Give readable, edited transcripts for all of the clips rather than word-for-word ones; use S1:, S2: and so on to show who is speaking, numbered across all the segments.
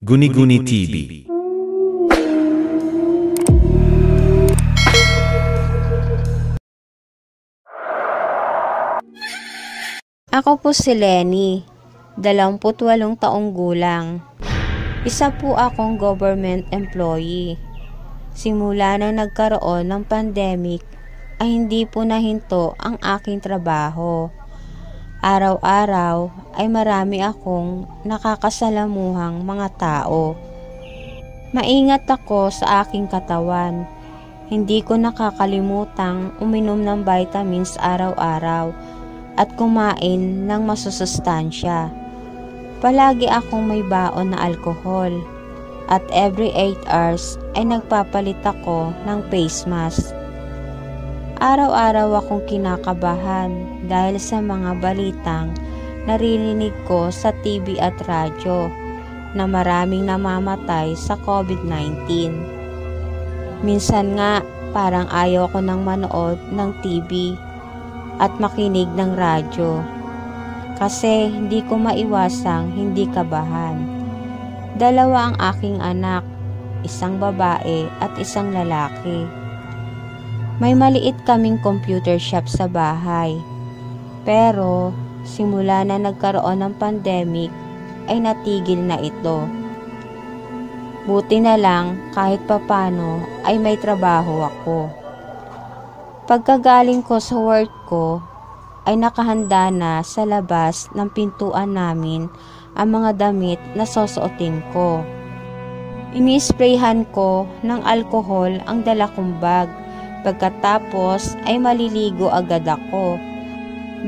S1: Guni-Guni TV.
S2: Ako po si Lenny, 28 taong gulang. Isa po akong government employee. Simula nang nagkaroon ng pandemic ay hindi po nahinto ang aking trabaho. Araw-araw ay marami akong nakakasalamuhang mga tao. Maingat ako sa aking katawan. Hindi ko nakakalimutang uminom ng vitamins araw-araw at kumain ng masusustansya. Palagi akong may baon na alkohol at every 8 hours ay nagpapalit ako ng face mask. Araw-araw akong kinakabahan dahil sa mga balitang naririnig ko sa TV at radyo na maraming namamatay sa COVID-19. Minsan nga parang ayaw ko nang manood ng TV at makinig ng radyo kasi hindi ko maiwasang hindi kabahan. 2 ang aking anak, isang babae at isang lalaki. May maliit kaming computer shop sa bahay. Pero simula na nagkaroon ng pandemic ay natigil na ito. Buti na lang kahit papano ay may trabaho ako. Pagkagaling ko sa work ko ay nakahanda na sa labas ng pintuan namin ang mga damit na susuotin ko. Ini-sprayhan ko ng alkohol ang dala kong bag. Pagkatapos ay maliligo agad ako.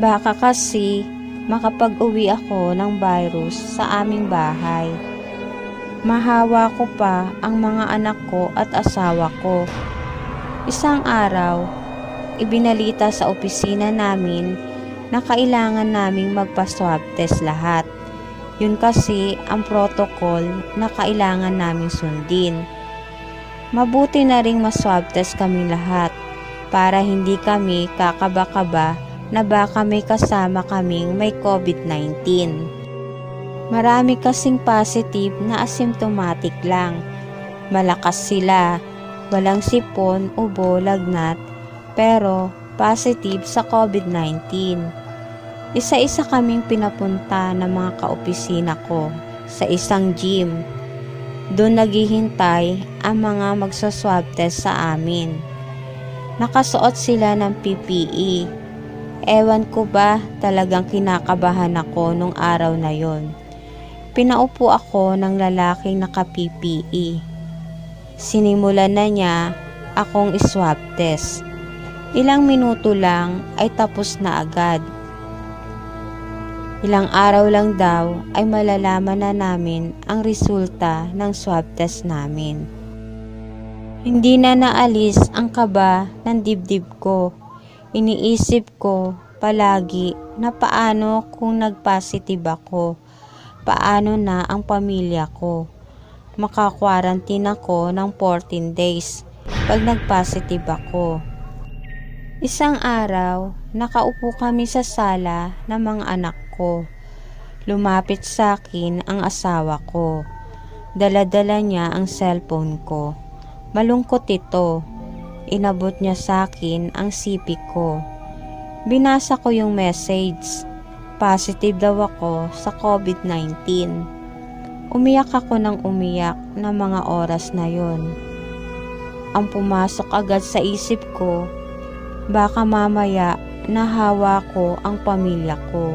S2: Baka kasi makapag-uwi ako ng virus sa aming bahay. Mahawa ko pa ang mga anak ko at asawa ko. Isang araw, ibinalita sa opisina namin na kailangan naming magpa-swab test lahat. Yun kasi ang protocol na kailangan naming sundin. Mabuti na ring ma-swab test kami lahat para hindi kami kakaba-kaba na baka may kasama kaming may COVID-19. Marami kasing positive na asymptomatic lang. Malakas sila, walang sipon, ubo, lagnat, pero positive sa COVID-19. Isa-isa kaming pinapunta ng mga kaopisina ko sa isang gym. Doon naghihintay ang mga magsaswab test sa amin. Nakasuot sila ng PPE. Ewan ko ba talagang kinakabahan ako nung araw na yon. Pinaupo ako ng lalaking naka-PPE. Sinimulan na niya akong iswab test. Ilang minuto lang ay tapos na agad. Ilang araw lang daw ay malalaman na namin ang resulta ng swab test namin. Hindi na naalis ang kaba ng dibdib ko. Iniisip ko palagi na paano kung nag-positive ako. Paano na ang pamilya ko. Maka-quarantine ako ng 14 days pag nag-positive ako. Isang araw, nakaupo kami sa sala ng mga anak ko. Lumapit sa akin ang asawa ko. Dala-dala niya ang cellphone ko. Malungkot ito. Inabot niya sa akin ang CP ko. Binasa ko yung message. Positive daw ako sa COVID-19. Umiyak ako ng umiyak na mga oras na yon. Ang pumasok agad sa isip ko, baka mamaya nahawa ko ang pamilya ko.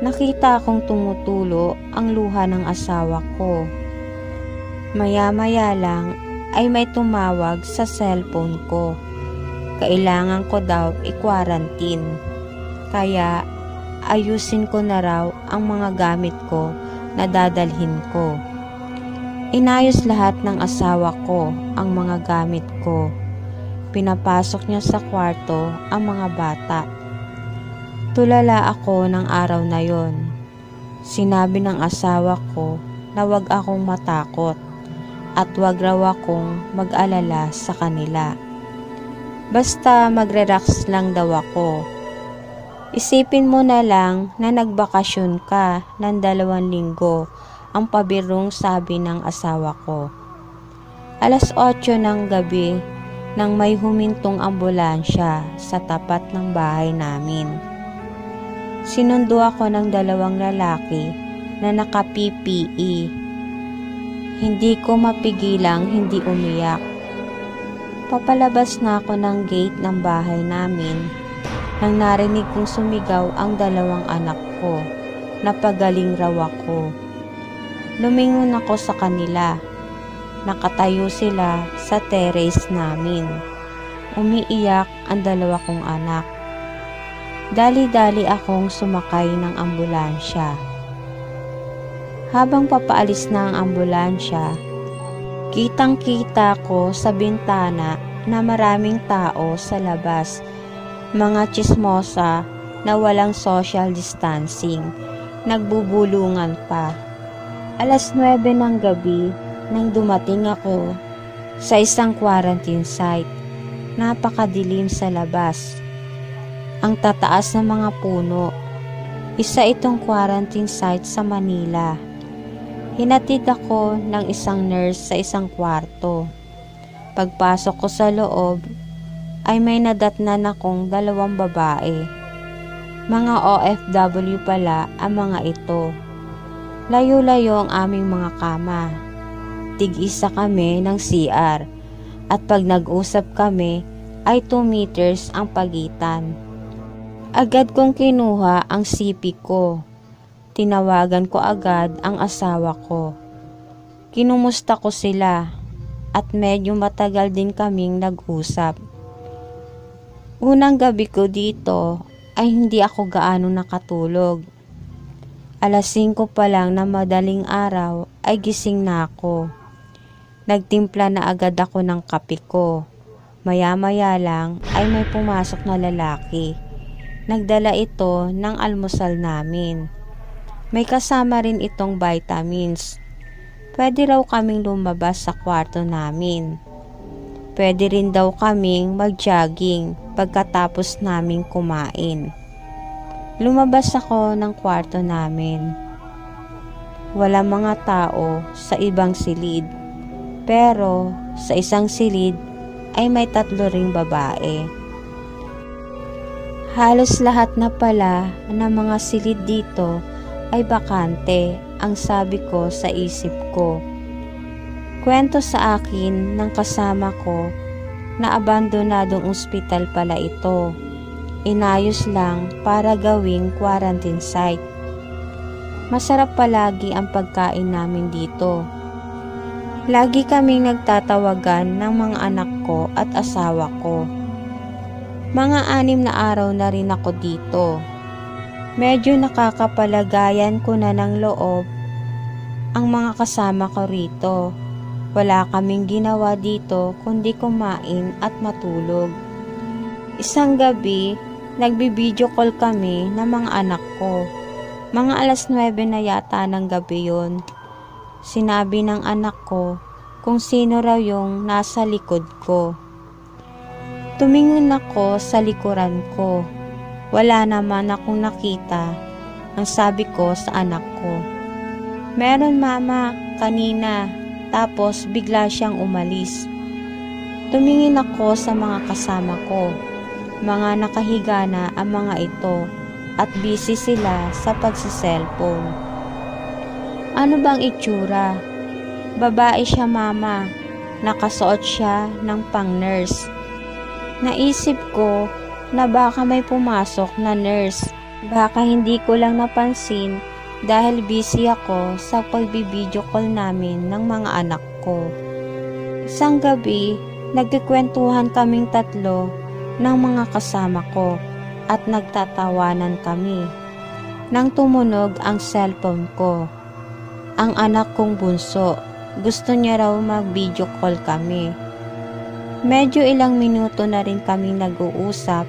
S2: Nakita akong tumutulo ang luha ng asawa ko. Maya-maya lang ay may tumawag sa cellphone ko. Kailangan ko daw i-quarantine. Kaya ayusin ko na raw ang mga gamit ko na dadalhin ko. Inayos lahat ng asawa ko ang mga gamit ko. Pinapasok niya sa kwarto ang mga bata. Tulala ako ng araw na yon. Sinabi ng asawa ko na wag akong matakot at wag raw akong mag-alala sa kanila. Basta magre-relax lang daw ako. Isipin mo na lang na nagbakasyon ka ng 2 linggo ang pabirong sabi ng asawa ko. 8:00 ng gabi nang may humintong ambulansya sa tapat ng bahay namin. Sinundo ako ng 2 lalaki na naka-PPE. Hindi ko mapigilang hindi umiyak. Papalabas na ako ng gate ng bahay namin nang narinig kong sumigaw ang 2 anak ko. Napagaling raw ako. Lumingon ako sa kanila. Nakatayo sila sa terrace namin. Umiiyak ang 2 kong anak. Dali-dali akong sumakay ng ambulansya. Habang papaalis na ang ambulansya, kitang-kita ko sa bintana na maraming tao sa labas. Mga tsismosa na walang social distancing. Nagbubulungan pa. 9:00 ng gabi nang dumating ako sa isang quarantine site. Napakadilim sa labas. Ang tataas ng mga puno. Isa itong quarantine site sa Manila. Hinatid ako ng isang nurse sa isang kwarto. Pagpasok ko sa loob, ay may nadatnan akong 2 babae. Mga OFW pala ang mga ito. Layo-layo ang aming mga kama. Tig-isa kami ng CR at pag nag-usap kami ay 2 meters ang pagitan. Agad kong kinuha ang CP ko. Tinawagan ko agad ang asawa ko. Kinumusta ko sila at medyo matagal din kaming nag-usap. Unang gabi ko dito ay hindi ako gaano nakatulog. 5:00 pa lang na madaling araw ay gising na ako. Nagtimpla na agad ako ng kape ko. Maya-maya lang ay may pumasok na lalaki. Nagdala ito ng almusal namin. May kasama rin itong vitamins. Pwede raw kaming lumabas sa kwarto namin. Pwede rin daw kaming mag-jogging pagkatapos naming kumain. Lumabas ako ng kwarto namin. Wala mga tao sa ibang silid. Pero sa isang silid ay may 3 ring babae. Halos lahat na pala ng mga silid dito ay bakante, ang sabi ko sa isip ko. Kwento sa akin ng kasama ko na abandonadong ospital pala ito. Inayos lang para gawing quarantine site. Masarap palagi ang pagkain namin dito. Lagi kaming nagtatawagan ng mga anak ko at asawa ko. Mga 6 na araw na rin ako dito. Medyo nakakapalagayan ko na ng loob ang mga kasama ko rito. Wala kaming ginawa dito kundi kumain at matulog. Isang gabi, nagbi-video call kami ng mga anak ko. Mga 9:00 na yata ng gabi yon. Sinabi ng anak ko kung sino raw yung nasa likod ko. Tumingin ako sa likuran ko. Wala naman akong nakita. Ang sabi ko sa anak ko, "Meron mama, kanina." Tapos bigla siyang umalis. Tumingin ako sa mga kasama ko. Mga nakahiga na ang mga ito at busy sila sa pagsa-cellphone. Ano bang itsura? Babae siya mama. Nakasuot siya ng pang-nurse. Naisip ko na baka may pumasok na nurse. Baka hindi ko lang napansin dahil busy ako sa pagbibideo call namin ng mga anak ko. Isang gabi, nagkikwentuhan kaming 3 ng mga kasama ko at nagtatawanan kami. Nang tumunog ang cellphone ko, ang anak kong bunso, gusto niya raw mag-video call kami. Medyo ilang minuto na rin kaming nag-uusap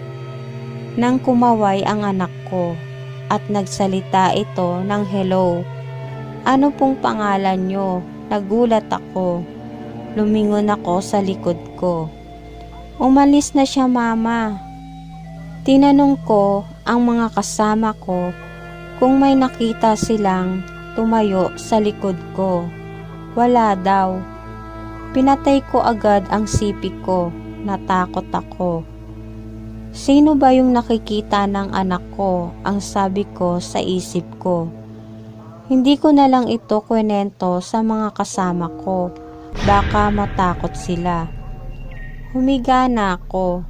S2: nang kumaway ang anak ko at nagsalita ito ng hello. Ano pong pangalan nyo? Nagulat ako. Lumingon ako sa likod ko. Umalis na siya mama. Tinanong ko ang mga kasama ko kung may nakita silang tumayo sa likod ko. Wala daw. Pinatay ko agad ang sipig ko. Natakot ako. Sino ba yung nakikita ng anak ko? Ang sabi ko sa isip ko. Hindi ko na lang ito kwento sa mga kasama ko. Baka matakot sila. Humiga na ako.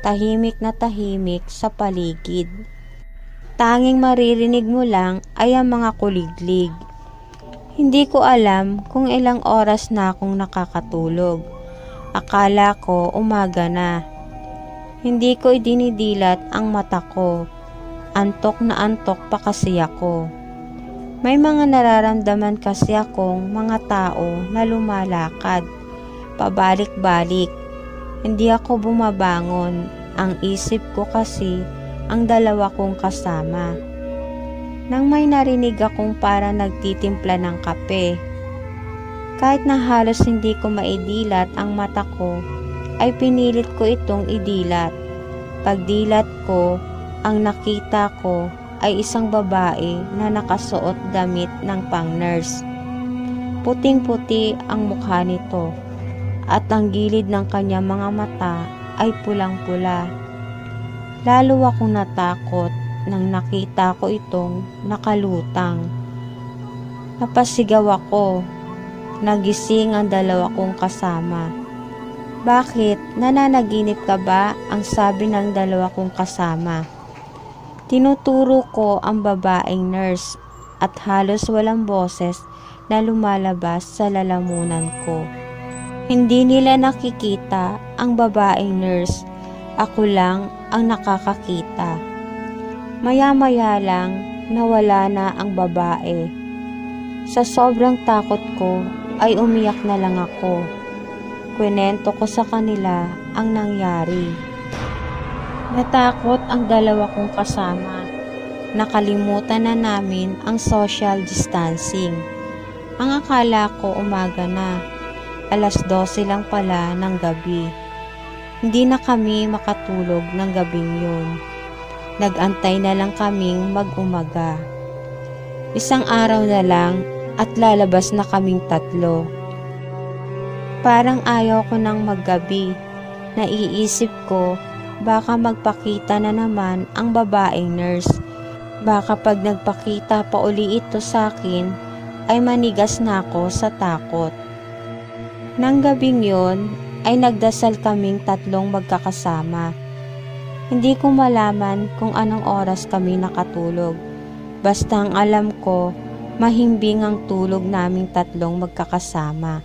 S2: Tahimik na tahimik sa paligid. Tanging maririnig mo lang ay ang mga kuliglig. Hindi ko alam kung ilang oras na akong nakakatulog. Akala ko umaga na. Hindi ko idinidilat ang mata ko. Antok na antok pa kasi ako. May mga nararamdaman kasi akong mga tao na lumalakad, pabalik-balik. Hindi ako bumabangon. Ang isip ko kasi ang dalawa kong kasama. Nang may narinig akong para nagtitimpla ng kape. Kahit na halos hindi ko maidilat ang mata ko, ay pinilit ko itong idilat. Pagdilat ko, ang nakita ko ay isang babae na nakasuot damit ng pang-nurse. Puting-puti ang mukha nito at ang gilid ng kanyang mga mata ay pulang-pula. Lalo akong natakot nang nakita ko itong nakalutang. Napasigaw ako. Nagising ang dalawa kong kasama. Bakit? Nananaginip ka ba? Ang sabi ng dalawa kong kasama. Tinuturo ko ang babaeng nurse at halos walang boses na lumalabas sa lalamunan ko. Hindi nila nakikita ang babaeng nurse. Ako lang ang nakakakita. Maya-maya lang nawala na ang babae. Sa sobrang takot ko ay umiyak na lang ako. Kwento ko sa kanila ang nangyari. Natakot ang dalawa kong kasama. Nakalimutan na namin ang social distancing. Ang akala ko umaga na. 12:00 lang pala ng gabi. Hindi na kami makatulog ng gabing yun. Nag-antay na lang kaming mag-umaga. Isang araw na lang at lalabas na kaming 3. Parang ayaw ko nang maggabi. Naiisip ko, baka magpakita na naman ang babaeng nurse. Baka pag nagpakita pa uli ito sa akin, ay manigas na ako sa takot. Nang gabing yon, ay nagdasal kaming 3 magkakasama. Hindi ko malaman kung anong oras kami nakatulog. Basta ang alam ko, mahimbing ang tulog naming 3 magkakasama.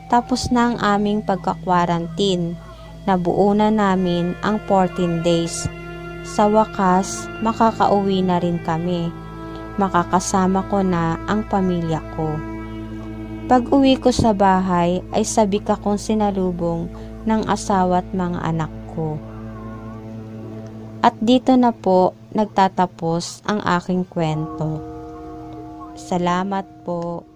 S2: Tapos na ang aming pagka-quarantine. Nabuo na namin ang 14 days. Sa wakas, makakauwi na rin kami. Makakasama ko na ang pamilya ko. Pag uwi ko sa bahay ay sabik akong sinalubong ng asawa at mga anak ko. At dito na po nagtatapos ang aking kwento. Salamat po.